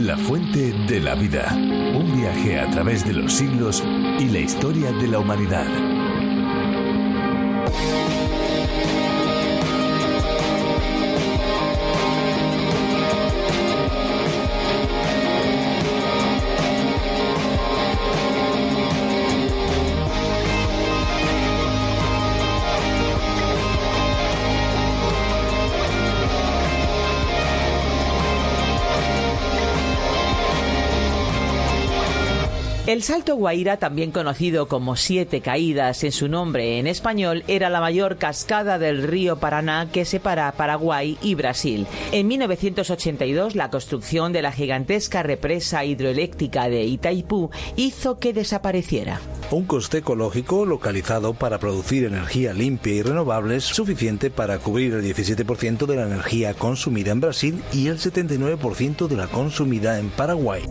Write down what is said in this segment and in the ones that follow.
La fuente de la vida. Un viaje a través de los siglos y la historia de la humanidad. El Salto Guaira, también conocido como Siete Caídas en su nombre en español, era la mayor cascada del río Paraná que separa Paraguay y Brasil. En 1982, la construcción de la gigantesca represa hidroeléctrica de Itaipú hizo que desapareciera. Un coste ecológico localizado para producir energía limpia y renovable suficiente para cubrir el 17% de la energía consumida en Brasil y el 79% de la consumida en Paraguay.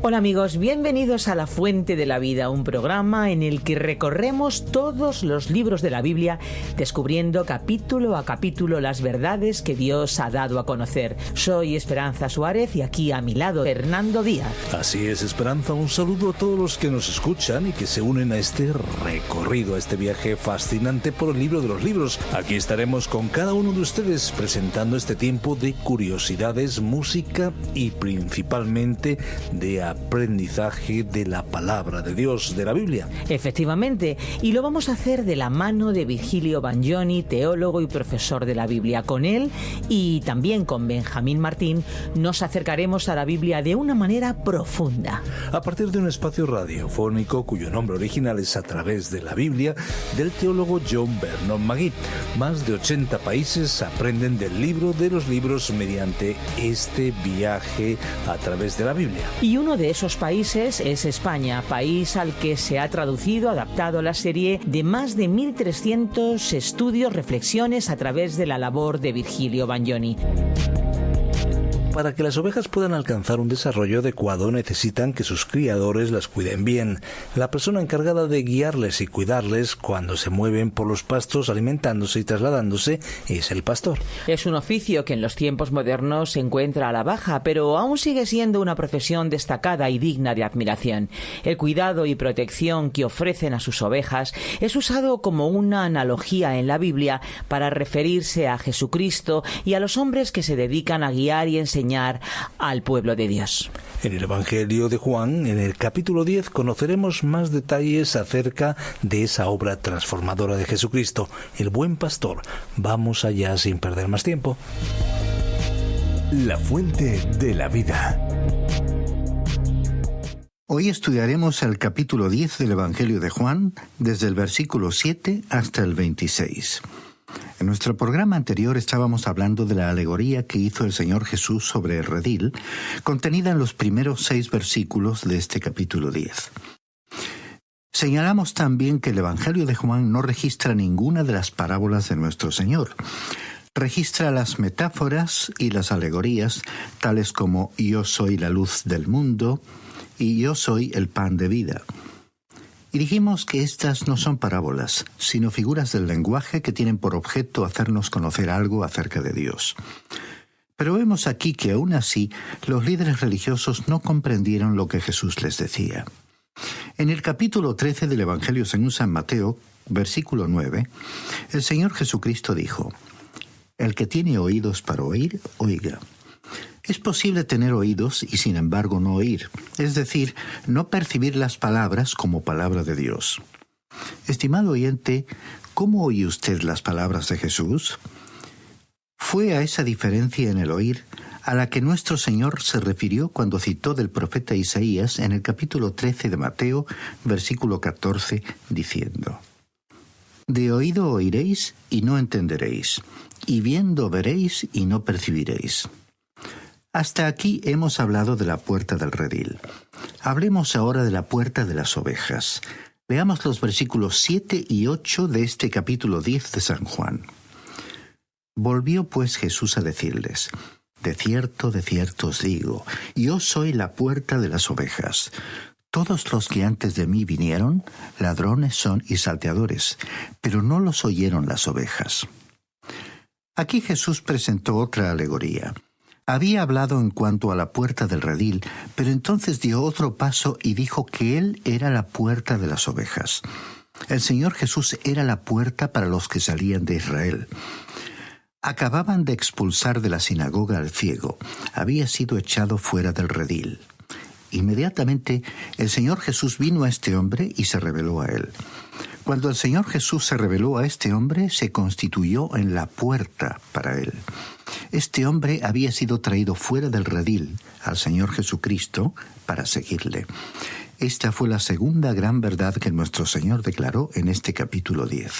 Hola amigos, bienvenidos a La Fuente de la Vida, un programa en el que recorremos todos los libros de la Biblia, descubriendo capítulo a capítulo las verdades que Dios ha dado a conocer. Soy Esperanza Suárez y aquí a mi lado Fernando Díaz. Así es, Esperanza, un saludo a todos los que nos escuchan y que se unen a este recorrido, a este viaje fascinante por el libro de los libros. Aquí estaremos con cada uno de ustedes presentando este tiempo de curiosidades, música y principalmente de aprendizaje de la palabra de Dios, de la Biblia. Efectivamente, y lo vamos a hacer de la mano de Virgilio Bagnoni, teólogo y profesor de la Biblia. Con él y también con Benjamín Martín nos acercaremos a la Biblia de una manera profunda. A partir de un espacio radiofónico cuyo nombre original es A través de la Biblia, del teólogo John Vernon Magee. Más de 80 países aprenden del libro de los libros mediante este viaje a través de la Biblia. Y uno de esos países es España, país al que se ha adaptado la serie de más de 1.300 estudios, reflexiones a través de la labor de Virgilio Bagnoni. Para que las ovejas puedan alcanzar un desarrollo adecuado necesitan que sus criadores las cuiden bien. La persona encargada de guiarles y cuidarles cuando se mueven por los pastos alimentándose y trasladándose es el pastor. Es un oficio que en los tiempos modernos se encuentra a la baja, pero aún sigue siendo una profesión destacada y digna de admiración. El cuidado y protección que ofrecen a sus ovejas es usado como una analogía en la Biblia para referirse a Jesucristo y a los hombres que se dedican a guiar y enseñar al pueblo de Dios. En el Evangelio de Juan, en el capítulo 10, conoceremos más detalles acerca de esa obra transformadora de Jesucristo, el buen pastor. Vamos allá sin perder más tiempo. La fuente de la vida. Hoy estudiaremos el capítulo 10 del Evangelio de Juan, desde el versículo 7 hasta el 26. En nuestro programa anterior estábamos hablando de la alegoría que hizo el Señor Jesús sobre el redil, contenida en los primeros 6 versículos de este capítulo 10. Señalamos también que el Evangelio de Juan no registra ninguna de las parábolas de nuestro Señor. Registra las metáforas y las alegorías, tales como «Yo soy la luz del mundo» y «Yo soy el pan de vida». Y dijimos que estas no son parábolas, sino figuras del lenguaje que tienen por objeto hacernos conocer algo acerca de Dios. Pero vemos aquí que aún así los líderes religiosos no comprendieron lo que Jesús les decía. En el capítulo 13 del Evangelio según San Mateo, versículo 9, el Señor Jesucristo dijo: «El que tiene oídos para oír, oiga». Es posible tener oídos y sin embargo no oír, es decir, no percibir las palabras como palabra de Dios. Estimado oyente, ¿cómo oye usted las palabras de Jesús? Fue a esa diferencia en el oír a la que nuestro Señor se refirió cuando citó del profeta Isaías en el capítulo 13 de Mateo, versículo 14, diciendo: «De oído oiréis y no entenderéis, y viendo veréis y no percibiréis». Hasta aquí hemos hablado de la puerta del redil. Hablemos ahora de la puerta de las ovejas. Leamos los versículos 7 y 8 de este capítulo 10 de San Juan. Volvió pues Jesús a decirles: de cierto os digo, yo soy la puerta de las ovejas. Todos los que antes de mí vinieron, ladrones son y salteadores, pero no los oyeron las ovejas. Aquí Jesús presentó otra alegoría. Había hablado en cuanto a la puerta del redil, pero entonces dio otro paso y dijo que Él era la puerta de las ovejas. El Señor Jesús era la puerta para los que salían de Israel. Acababan de expulsar de la sinagoga al ciego. Había sido echado fuera del redil. Inmediatamente el Señor Jesús vino a este hombre y se reveló a él. Cuando el Señor Jesús se reveló a este hombre, se constituyó en la puerta para él. Este hombre había sido traído fuera del redil al Señor Jesucristo para seguirle. Esta fue la segunda gran verdad que nuestro Señor declaró en este capítulo 10.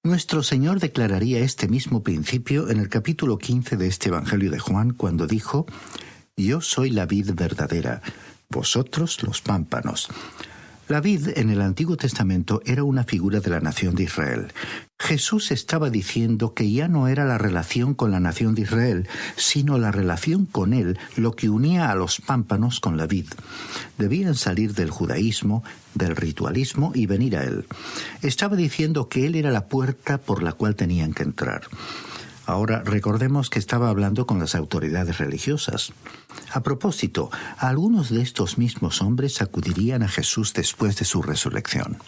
Nuestro Señor declararía este mismo principio en el capítulo 15 de este Evangelio de Juan, cuando dijo: «Yo soy la vid verdadera, vosotros los pámpanos». La vid en el Antiguo Testamento era una figura de la nación de Israel. Jesús estaba diciendo que ya no era la relación con la nación de Israel, sino la relación con Él lo que unía a los pámpanos con la vid. Debían salir del judaísmo, del ritualismo y venir a Él. Estaba diciendo que Él era la puerta por la cual tenían que entrar. Ahora recordemos que estaba hablando con las autoridades religiosas. A propósito, algunos de estos mismos hombres acudirían a Jesús después de su resurrección.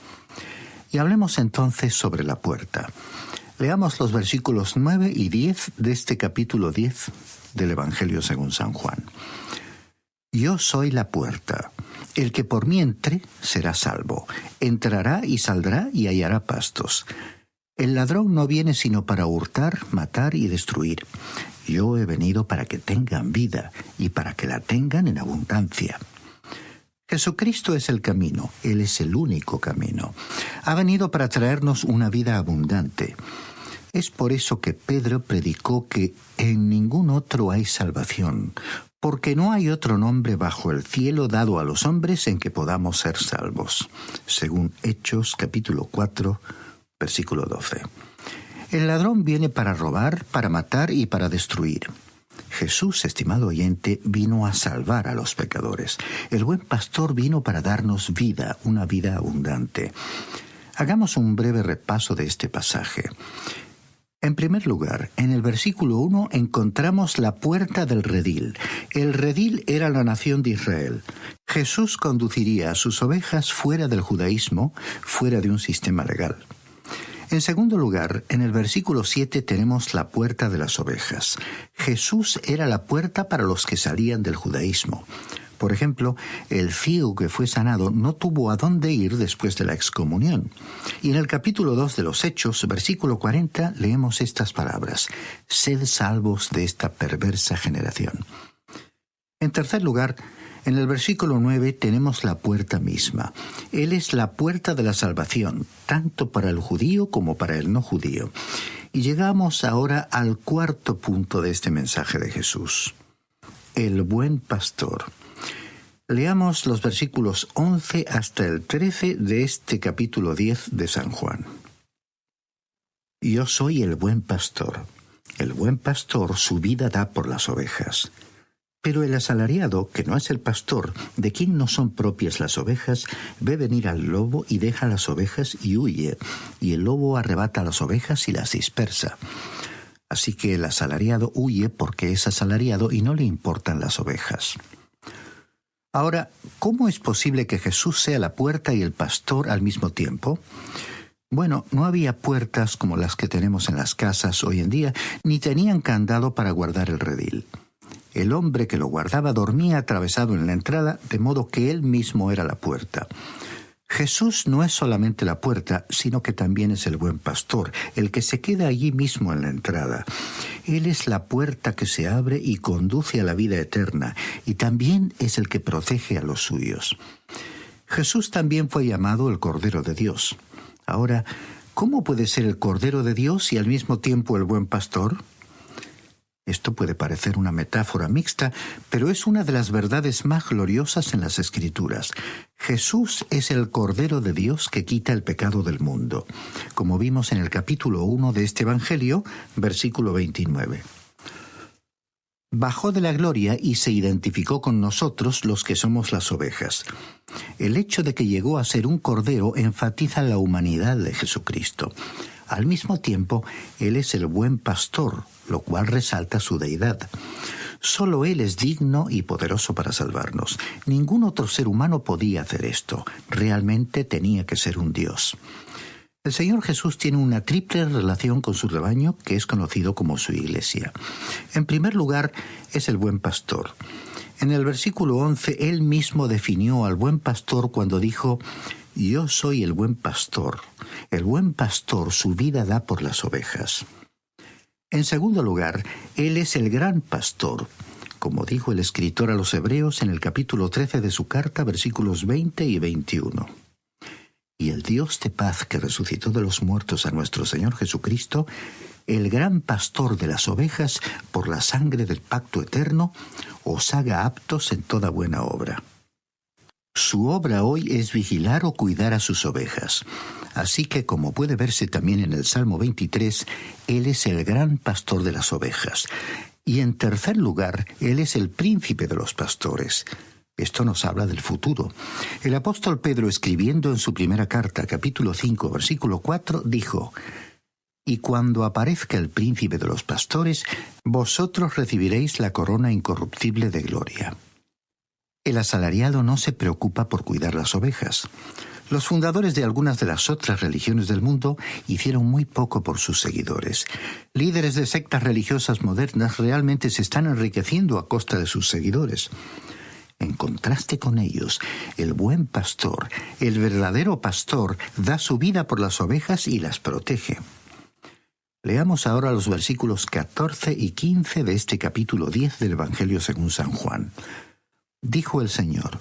Y hablemos entonces sobre la puerta. Leamos los versículos 9 y 10 de este capítulo 10 del Evangelio según San Juan. «Yo soy la puerta. El que por mí entre será salvo. Entrará y saldrá y hallará pastos. El ladrón no viene sino para hurtar, matar y destruir. Yo he venido para que tengan vida y para que la tengan en abundancia». Jesucristo es el camino, Él es el único camino. Ha venido para traernos una vida abundante. Es por eso que Pedro predicó que en ningún otro hay salvación, porque no hay otro nombre bajo el cielo dado a los hombres en que podamos ser salvos. Según Hechos capítulo 4, versículo 12. El ladrón viene para robar, para matar y para destruir. Jesús, estimado oyente, vino a salvar a los pecadores. El buen pastor vino para darnos vida, una vida abundante. Hagamos un breve repaso de este pasaje. En primer lugar, en el versículo 1 encontramos la puerta del redil. El redil era la nación de Israel. Jesús conduciría a sus ovejas fuera del judaísmo, fuera de un sistema legal. En segundo lugar, en el versículo 7 tenemos la puerta de las ovejas. Jesús era la puerta para los que salían del judaísmo. Por ejemplo, el ciego que fue sanado no tuvo a dónde ir después de la excomunión. Y en el capítulo 2 de los Hechos, versículo 40, leemos estas palabras: «Sed salvos de esta perversa generación». En tercer lugar, en el versículo 9 tenemos la puerta misma. Él es la puerta de la salvación, tanto para el judío como para el no judío. Y llegamos ahora al cuarto punto de este mensaje de Jesús: el buen pastor. Leamos los versículos 11 hasta el 13 de este capítulo 10 de San Juan. «Yo soy el buen pastor. El buen pastor su vida da por las ovejas. Pero el asalariado, que no es el pastor, de quien no son propias las ovejas, ve venir al lobo y deja las ovejas y huye, y el lobo arrebata las ovejas y las dispersa. Así que el asalariado huye porque es asalariado y no le importan las ovejas». Ahora, ¿cómo es posible que Jesús sea la puerta y el pastor al mismo tiempo? Bueno, no había puertas como las que tenemos en las casas hoy en día, ni tenían candado para guardar el redil. El hombre que lo guardaba dormía atravesado en la entrada, de modo que él mismo era la puerta. Jesús no es solamente la puerta, sino que también es el buen pastor, el que se queda allí mismo en la entrada. Él es la puerta que se abre y conduce a la vida eterna, y también es el que protege a los suyos. Jesús también fue llamado el Cordero de Dios. Ahora, ¿cómo puede ser el Cordero de Dios y al mismo tiempo el buen pastor? Esto puede parecer una metáfora mixta, pero es una de las verdades más gloriosas en las Escrituras. Jesús es el Cordero de Dios que quita el pecado del mundo, como vimos en el capítulo 1 de este Evangelio, versículo 29. Bajó de la gloria y se identificó con nosotros los que somos las ovejas. El hecho de que llegó a ser un cordero enfatiza la humanidad de Jesucristo. Al mismo tiempo, Él es el buen pastor, lo cual resalta su deidad. Solo Él es digno y poderoso para salvarnos. Ningún otro ser humano podía hacer esto. Realmente tenía que ser un Dios. El Señor Jesús tiene una triple relación con su rebaño que es conocido como su iglesia. En primer lugar, es el buen pastor. En el versículo 11, Él mismo definió al buen pastor cuando dijo: «Yo soy el buen pastor. El buen pastor su vida da por las ovejas». En segundo lugar, Él es el gran pastor, como dijo el escritor a los Hebreos en el capítulo 13 de su carta, versículos 20 y 21. Y el Dios de paz que resucitó de los muertos a nuestro Señor Jesucristo, el gran pastor de las ovejas, por la sangre del pacto eterno, os haga aptos en toda buena obra. Su obra hoy es vigilar o cuidar a sus ovejas. Así que, como puede verse también en el Salmo 23, Él es el gran pastor de las ovejas. Y en tercer lugar, Él es el príncipe de los pastores. Esto nos habla del futuro. El apóstol Pedro, escribiendo en su primera carta, capítulo 5, versículo 4, dijo: «Y cuando aparezca el príncipe de los pastores, vosotros recibiréis la corona incorruptible de gloria». El asalariado no se preocupa por cuidar las ovejas. Los fundadores de algunas de las otras religiones del mundo hicieron muy poco por sus seguidores. Líderes de sectas religiosas modernas realmente se están enriqueciendo a costa de sus seguidores. En contraste con ellos, el buen pastor, el verdadero pastor, da su vida por las ovejas y las protege. Leamos ahora los versículos 14 y 15 de este capítulo 10 del Evangelio según San Juan. Dijo el Señor: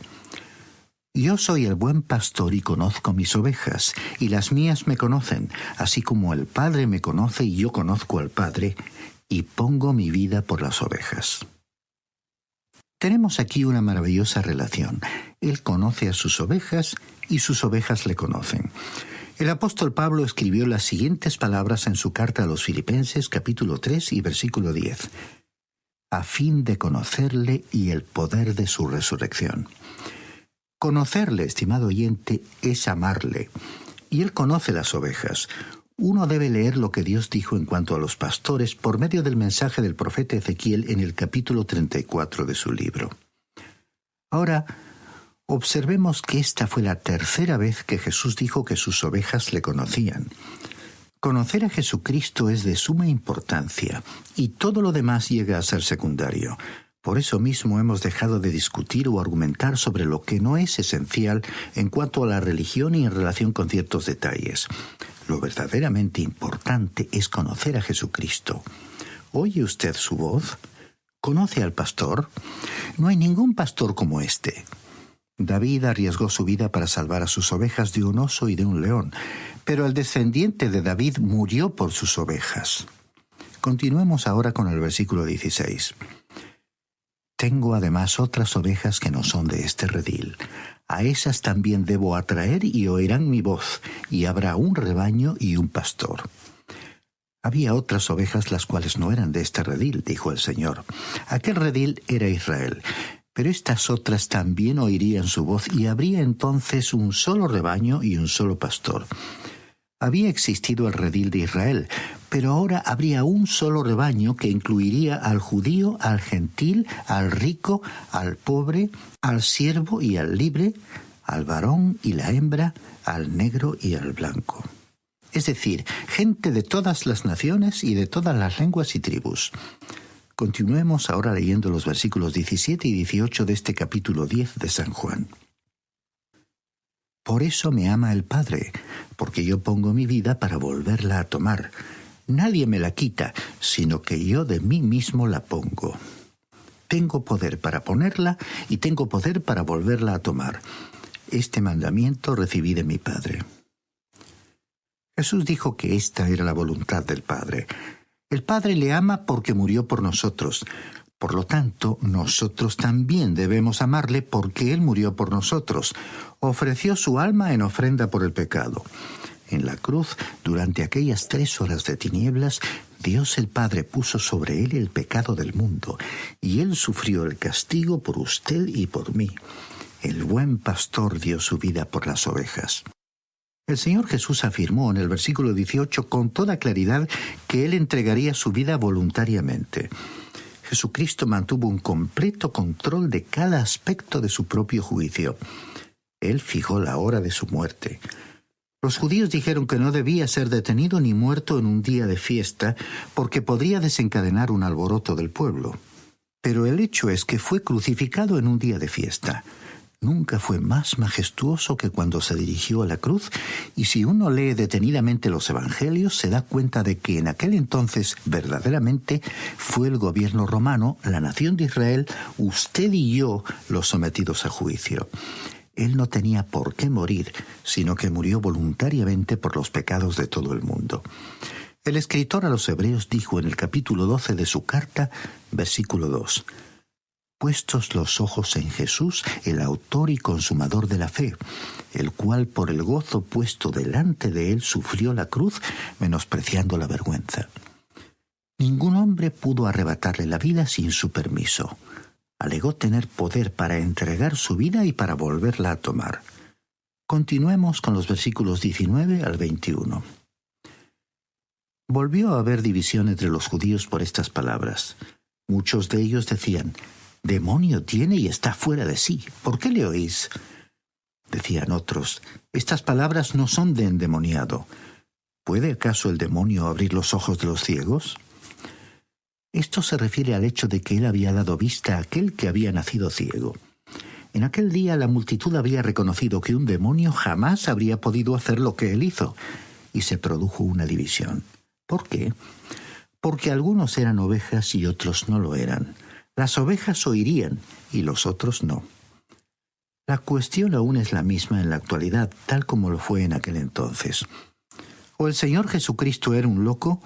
«Yo soy el buen pastor y conozco mis ovejas, y las mías me conocen, así como el Padre me conoce y yo conozco al Padre, y pongo mi vida por las ovejas». Tenemos aquí una maravillosa relación. Él conoce a sus ovejas y sus ovejas le conocen. El apóstol Pablo escribió las siguientes palabras en su carta a los Filipenses, capítulo 3 y versículo 10. «A fin de conocerle y el poder de su resurrección». Conocerle, estimado oyente, es amarle. Y Él conoce las ovejas. Uno debe leer lo que Dios dijo en cuanto a los pastores por medio del mensaje del profeta Ezequiel en el capítulo 34 de su libro. Ahora, observemos que esta fue la tercera vez que Jesús dijo que sus ovejas le conocían. Conocer a Jesucristo es de suma importancia y todo lo demás llega a ser secundario. Por eso mismo hemos dejado de discutir o argumentar sobre lo que no es esencial en cuanto a la religión y en relación con ciertos detalles. Lo verdaderamente importante es conocer a Jesucristo. ¿Oye usted su voz? ¿Conoce al pastor? No hay ningún pastor como este. David arriesgó su vida para salvar a sus ovejas de un oso y de un león, pero el descendiente de David murió por sus ovejas. Continuemos ahora con el versículo 16. «Tengo además otras ovejas que no son de este redil. A esas también debo atraer y oirán mi voz, y habrá un rebaño y un pastor». Había otras ovejas las cuales no eran de este redil, dijo el Señor. Aquel redil era Israel, pero estas otras también oirían su voz y habría entonces un solo rebaño y un solo pastor. Había existido el redil de Israel, pero ahora habría un solo rebaño que incluiría al judío, al gentil, al rico, al pobre, al siervo y al libre, al varón y la hembra, al negro y al blanco. Es decir, gente de todas las naciones y de todas las lenguas y tribus. Continuemos ahora leyendo los versículos 17 y 18 de este capítulo 10 de San Juan. «Por eso me ama el Padre, porque yo pongo mi vida para volverla a tomar. Nadie me la quita, sino que yo de mí mismo la pongo. Tengo poder para ponerla y tengo poder para volverla a tomar. Este mandamiento recibí de mi Padre». Jesús dijo que esta era la voluntad del Padre. El Padre le ama porque murió por nosotros. Por lo tanto, nosotros también debemos amarle porque Él murió por nosotros. Ofreció su alma en ofrenda por el pecado. En la cruz, durante aquellas 3 horas de tinieblas, Dios el Padre puso sobre Él el pecado del mundo, y Él sufrió el castigo por usted y por mí. El buen pastor dio su vida por las ovejas. El Señor Jesús afirmó en el versículo 18 con toda claridad que Él entregaría su vida voluntariamente. Jesucristo mantuvo un completo control de cada aspecto de su propio juicio. Él fijó la hora de su muerte. Los judíos dijeron que no debía ser detenido ni muerto en un día de fiesta porque podría desencadenar un alboroto del pueblo. Pero el hecho es que fue crucificado en un día de fiesta. Nunca fue más majestuoso que cuando se dirigió a la cruz, y si uno lee detenidamente los evangelios se da cuenta de que en aquel entonces verdaderamente fue el gobierno romano, la nación de Israel, usted y yo los sometidos a juicio. Él no tenía por qué morir, sino que murió voluntariamente por los pecados de todo el mundo. El escritor a los Hebreos dijo en el capítulo 12 de su carta, versículo 2, «Puestos los ojos en Jesús, el autor y consumador de la fe, el cual por el gozo puesto delante de él sufrió la cruz, menospreciando la vergüenza. Ningún hombre pudo arrebatarle la vida sin su permiso. Alegó tener poder para entregar su vida y para volverla a tomar». Continuemos con los versículos 19 al 21. Volvió a haber división entre los judíos por estas palabras. Muchos de ellos decían, «Demonio tiene y está fuera de sí. ¿Por qué le oís?» Decían otros, «Estas palabras no son de endemoniado. ¿Puede acaso el demonio abrir los ojos de los ciegos?» Esto se refiere al hecho de que él había dado vista a aquel que había nacido ciego. En aquel día la multitud había reconocido que un demonio jamás habría podido hacer lo que él hizo, y se produjo una división. ¿Por qué? Porque algunos eran ovejas y otros no lo eran. Las ovejas oirían y los otros no. La cuestión aún es la misma en la actualidad, tal como lo fue en aquel entonces. O el Señor Jesucristo era un loco,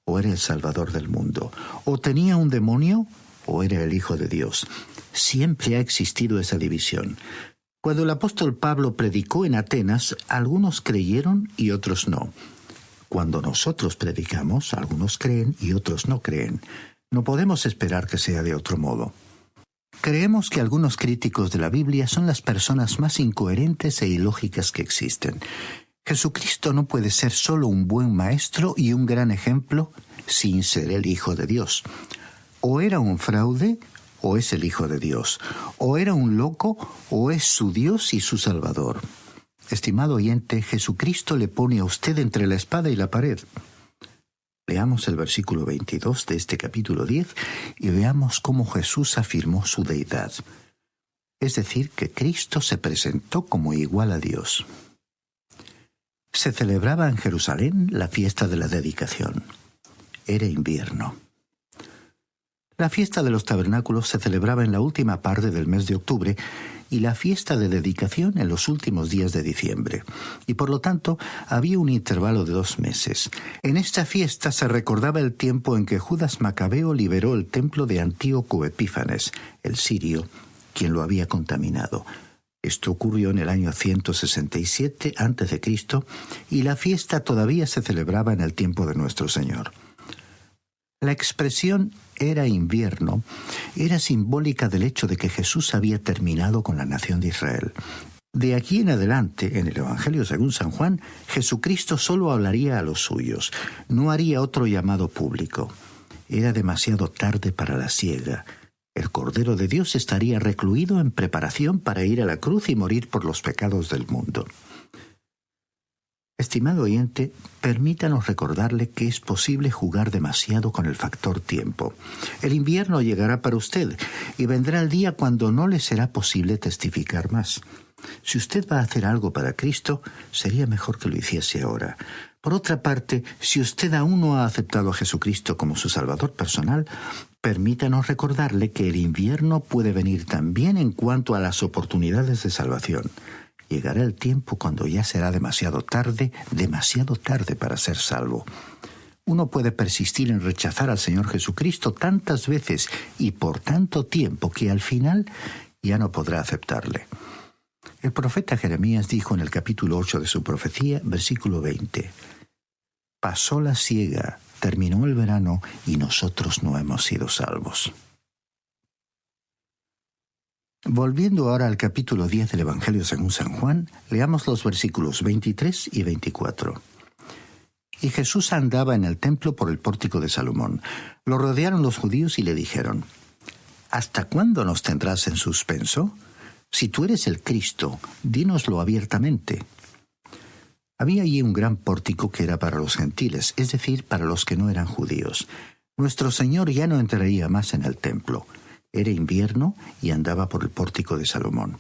o era el Salvador del mundo. O tenía un demonio, o era el Hijo de Dios. Siempre ha existido esa división. Cuando el apóstol Pablo predicó en Atenas, algunos creyeron y otros no. Cuando nosotros predicamos, algunos creen y otros no creen. No podemos esperar que sea de otro modo. Creemos que algunos críticos de la Biblia son las personas más incoherentes e ilógicas que existen. Jesucristo no puede ser solo un buen maestro y un gran ejemplo sin ser el Hijo de Dios. O era un fraude, o es el Hijo de Dios. O era un loco, o es su Dios y su Salvador. Estimado oyente, Jesucristo le pone a usted entre la espada y la pared. Leamos el versículo 22 de este capítulo 10 y veamos cómo Jesús afirmó su deidad. Es decir, que Cristo se presentó como igual a Dios. Se celebraba en Jerusalén la fiesta de la dedicación. Era invierno. La fiesta de los tabernáculos se celebraba en la última parte del mes de octubre y la fiesta de dedicación en los últimos días de diciembre, y por lo tanto había un intervalo de 2 meses. En esta fiesta se recordaba el tiempo en que Judas Macabeo liberó el templo de Antíoco Epífanes, el sirio, quien lo había contaminado. Esto ocurrió en el año 167 a.C., y la fiesta todavía se celebraba en el tiempo de nuestro Señor. La expresión «era invierno» era simbólica del hecho de que Jesús había terminado con la nación de Israel. De aquí en adelante, en el Evangelio según San Juan, Jesucristo solo hablaría a los suyos, no haría otro llamado público. Era demasiado tarde para la siega. El Cordero de Dios estaría recluido en preparación para ir a la cruz y morir por los pecados del mundo. Estimado oyente, permítanos recordarle que es posible jugar demasiado con el factor tiempo. El invierno llegará para usted y vendrá el día cuando no le será posible testificar más. Si usted va a hacer algo para Cristo, sería mejor que lo hiciese ahora. Por otra parte, si usted aún no ha aceptado a Jesucristo como su Salvador personal, permítanos recordarle que el invierno puede venir también en cuanto a las oportunidades de salvación. Llegará el tiempo cuando ya será demasiado tarde para ser salvo. Uno puede persistir en rechazar al Señor Jesucristo tantas veces y por tanto tiempo que al final ya no podrá aceptarle. El profeta Jeremías dijo en el capítulo 8 de su profecía, versículo 20, «Pasó la siega, terminó el verano y nosotros no hemos sido salvos». Volviendo ahora al capítulo 10 del Evangelio según San Juan, leamos los versículos 23 y 24. Y Jesús andaba en el templo por el pórtico de Salomón. Lo rodearon los judíos y le dijeron: ¿Hasta cuándo nos tendrás en suspenso? Si tú eres el Cristo, dínoslo abiertamente. Había allí un gran pórtico que era para los gentiles, es decir, para los que no eran judíos. Nuestro Señor ya no entraría más en el templo. Era invierno y andaba por el pórtico de Salomón.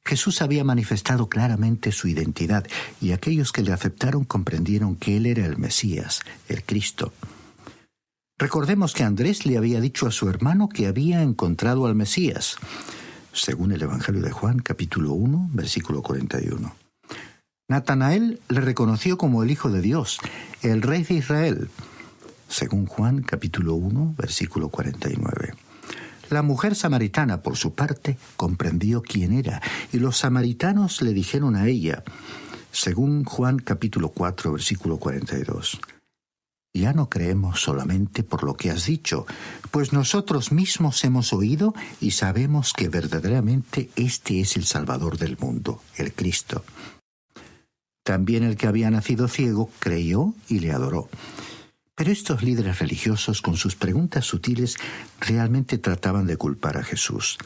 Jesús había manifestado claramente su identidad y aquellos que le aceptaron comprendieron que Él era el Mesías, el Cristo. Recordemos que Andrés le había dicho a su hermano que había encontrado al Mesías, según el Evangelio de Juan, capítulo 1, versículo 41. Natanael le reconoció como el Hijo de Dios, el Rey de Israel, según Juan, capítulo 1, versículo 49. La mujer samaritana, por su parte, comprendió quién era, y los samaritanos le dijeron a ella, según Juan capítulo 4, versículo 42. Ya no creemos solamente por lo que has dicho, pues nosotros mismos hemos oído y sabemos que verdaderamente este es el Salvador del mundo, el Cristo. También el que había nacido ciego creyó y le adoró. Pero estos líderes religiosos, con sus preguntas sutiles, realmente trataban de culpar a Jesús.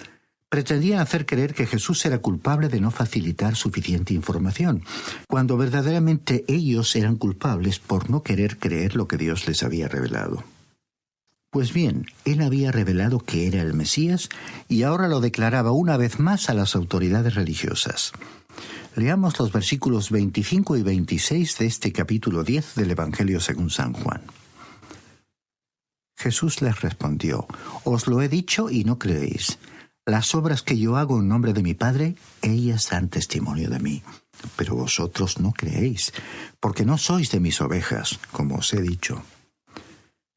Pretendían hacer creer que Jesús era culpable de no facilitar suficiente información, cuando verdaderamente ellos eran culpables por no querer creer lo que Dios les había revelado. Pues bien, Él había revelado que era el Mesías y ahora lo declaraba una vez más a las autoridades religiosas. Leamos los versículos 25 y 26 de este capítulo 10 del Evangelio según San Juan. Jesús les respondió: Os lo he dicho y no creéis. Las obras que yo hago en nombre de mi Padre, ellas dan testimonio de mí. Pero vosotros no creéis, porque no sois de mis ovejas, como os he dicho.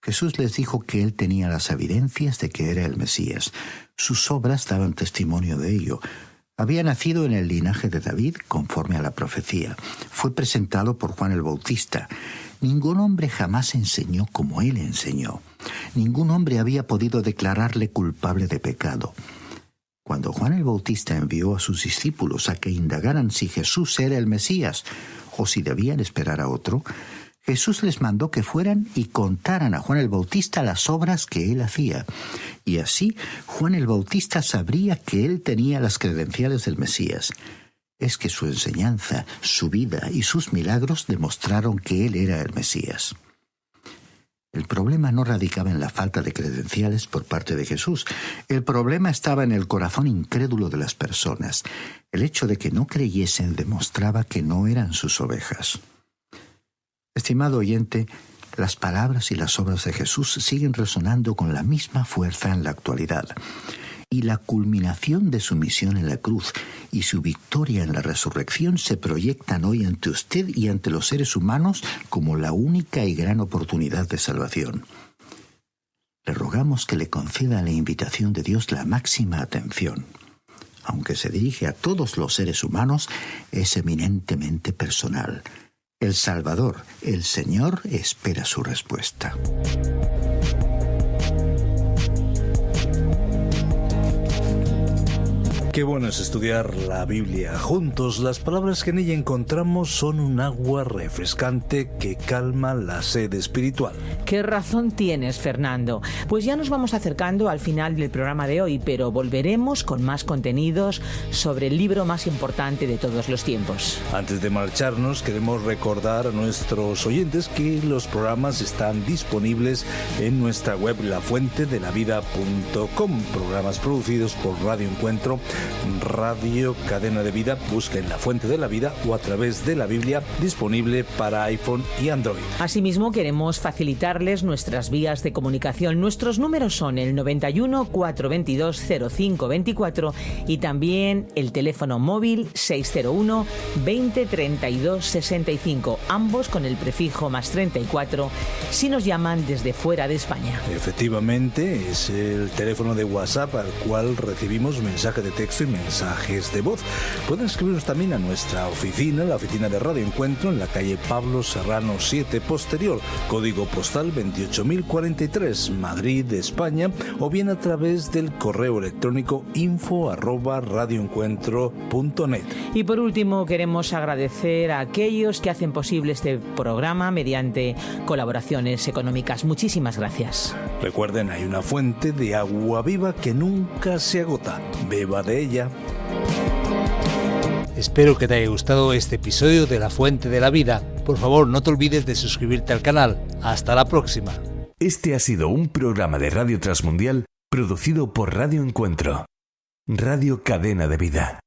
Jesús les dijo que Él tenía las evidencias de que era el Mesías. Sus obras daban testimonio de ello. Había nacido en el linaje de David, conforme a la profecía. Fue presentado por Juan el Bautista. Ningún hombre jamás enseñó como Él enseñó. Ningún hombre había podido declararle culpable de pecado. Cuando Juan el Bautista envió a sus discípulos a que indagaran si Jesús era el Mesías o si debían esperar a otro, Jesús les mandó que fueran y contaran a Juan el Bautista las obras que él hacía. Y así Juan el Bautista sabría que él tenía las credenciales del Mesías. Es que su enseñanza, su vida y sus milagros demostraron que él era el Mesías. El problema no radicaba en la falta de credenciales por parte de Jesús. El problema estaba en el corazón incrédulo de las personas. El hecho de que no creyesen demostraba que no eran sus ovejas. Estimado oyente, las palabras y las obras de Jesús siguen resonando con la misma fuerza en la actualidad. Y la culminación de su misión en la cruz y su victoria en la resurrección se proyectan hoy ante usted y ante los seres humanos como la única y gran oportunidad de salvación. Le rogamos que le conceda a la invitación de Dios la máxima atención. Aunque se dirige a todos los seres humanos, es eminentemente personal. El Salvador, el Señor, espera su respuesta. Qué bueno es estudiar la Biblia juntos. Las palabras que en ella encontramos son un agua refrescante que calma la sed espiritual. Qué razón tienes, Fernando. Pues ya nos vamos acercando al final del programa de hoy, pero volveremos con más contenidos sobre el libro más importante de todos los tiempos. Antes de marcharnos, queremos recordar a nuestros oyentes que los programas están disponibles en nuestra web lafuentedelavida.com. Programas producidos por Radio Encuentro, Radio Cadena de Vida. Busquen La Fuente de la Vida o a través de la Biblia, disponible para iPhone y Android. Asimismo, queremos facilitarles nuestras vías de comunicación. Nuestros números son el 91 422 0524 y también el teléfono móvil 601 20 32 65, ambos con el prefijo más 34 si nos llaman desde fuera de España. Efectivamente, es el teléfono de WhatsApp al cual recibimos mensaje de texto 12 mensajes de voz. Pueden escribirnos también a nuestra oficina, la oficina de Radio Encuentro, en la calle Pablo Serrano 7 Posterior, código postal 28043, Madrid, España, o bien a través del correo electrónico info@radioencuentro.net. Y por último, queremos agradecer a aquellos que hacen posible este programa mediante colaboraciones económicas. Muchísimas gracias. Recuerden, hay una fuente de agua viva que nunca se agota. Beba de ella. Espero que te haya gustado este episodio de La Fuente de la Vida. Por favor, no te olvides de suscribirte al canal. Hasta la próxima. Este ha sido un programa de Radio Transmundial producido por Radio Encuentro, Radio Cadena de Vida.